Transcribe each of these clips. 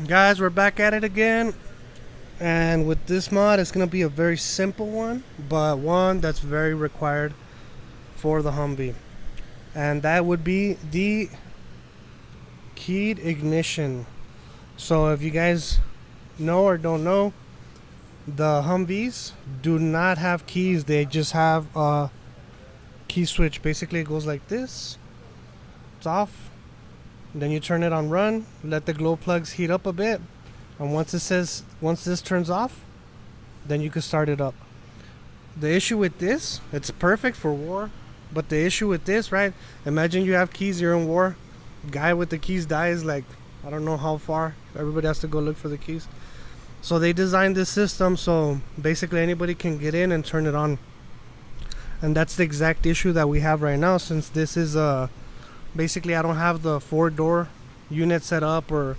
Guys, we're back at it again, and with this mod it's going to be a very simple one, but one that's very required for the Humvee, and that would be the keyed ignition. So if you guys know or don't know, the Humvees do not have keys, they just have a key switch. Basically it goes like this, it's off, then you turn it on run, let the glow plugs heat up a bit, and once this turns off, then you can start it up. The issue with this, it's perfect for war, but the issue with this, right, imagine you have keys, you're in war, guy with the keys dies, like I don't know how far, everybody has to go look for the keys. So they designed this system so basically anybody can get in and turn it on, and that's the exact issue that we have right now. Since this is basically I don't have the 4-door unit set up or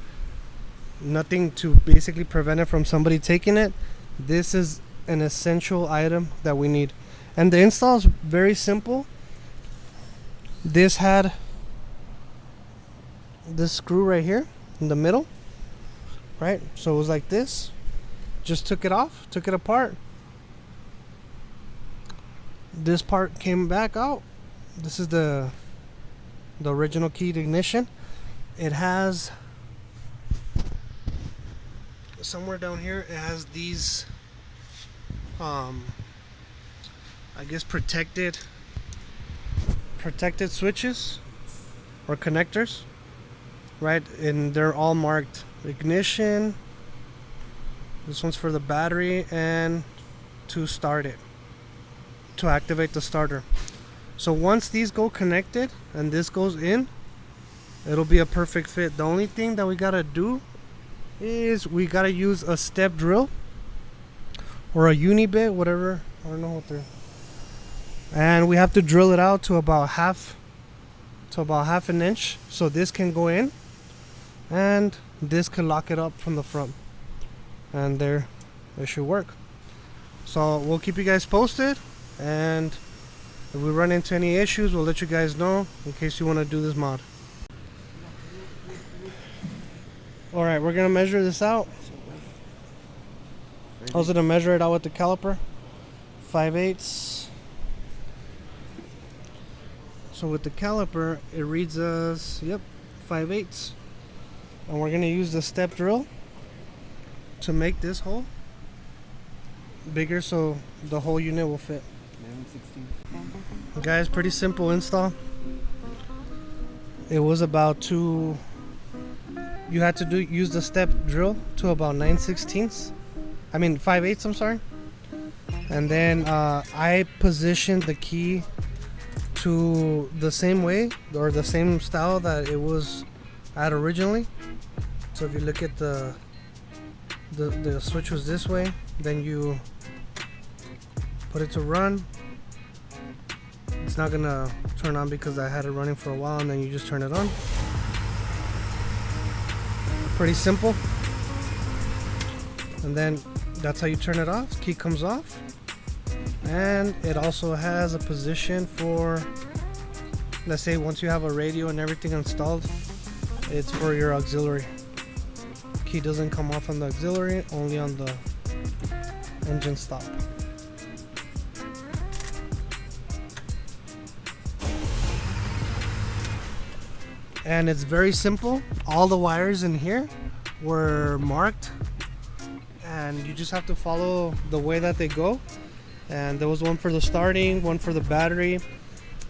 nothing to basically prevent it from somebody taking it. This is an essential item that we need, and the install is very simple. This had this screw right here in the middle, right? So it was like this. Just took it off, took it apart. This part came back out. This is the original keyed ignition. It has somewhere down here, it has these I guess protected switches or connectors, right? And they're all marked ignition. This one's for the battery and to start it, to activate the starter. So once these go connected and this goes in, it'll be a perfect fit. The only thing that we gotta do is we gotta use a step drill or a uni bit, whatever, I don't know what they're, and we have to drill it out to about half an inch, so this can go in and this can lock it up from the front, and there it should work. So we'll keep you guys posted, and if we run into any issues, we'll let you guys know in case you want to do this mod. Alright, we're going to measure this out. I was going to measure it out with the caliper. 5/8. So with the caliper, it reads us, yep, 5/8. And we're going to use the step drill to make this hole bigger so the whole unit will fit. Guys, pretty simple install. It was about you had to use the step drill to about 5/8, I'm sorry. And then I positioned the key to the same way or the same style that it was at originally. So if you look at the switch was this way, then you put it to run. It's not gonna turn on because I had it running for a while, and then you just turn it on. Pretty simple. And then that's how you turn it off. Key comes off, and it also has a position for, let's say once you have a radio and everything installed, it's for your auxiliary. Key doesn't come off on the auxiliary, only on the engine stop. And it's very simple. All the wires in here were marked, and you just have to follow the way that they go. And there was one for the starting, one for the battery,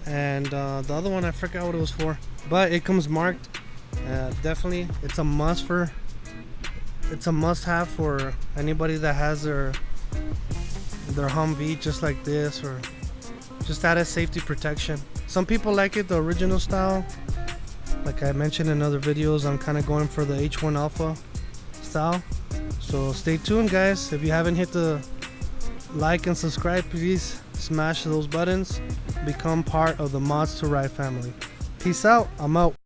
and the other one I forgot what it was for, but it comes marked. Definitely it's a must-have for anybody that has their Humvee just like this, or just added safety protection. Some people like it the original style. Like I mentioned in other videos, I'm kind of going for the H1 Alpha style. So stay tuned, guys. If you haven't hit the like and subscribe, please smash those buttons. Become part of the Mods to Ride family. Peace out. I'm out.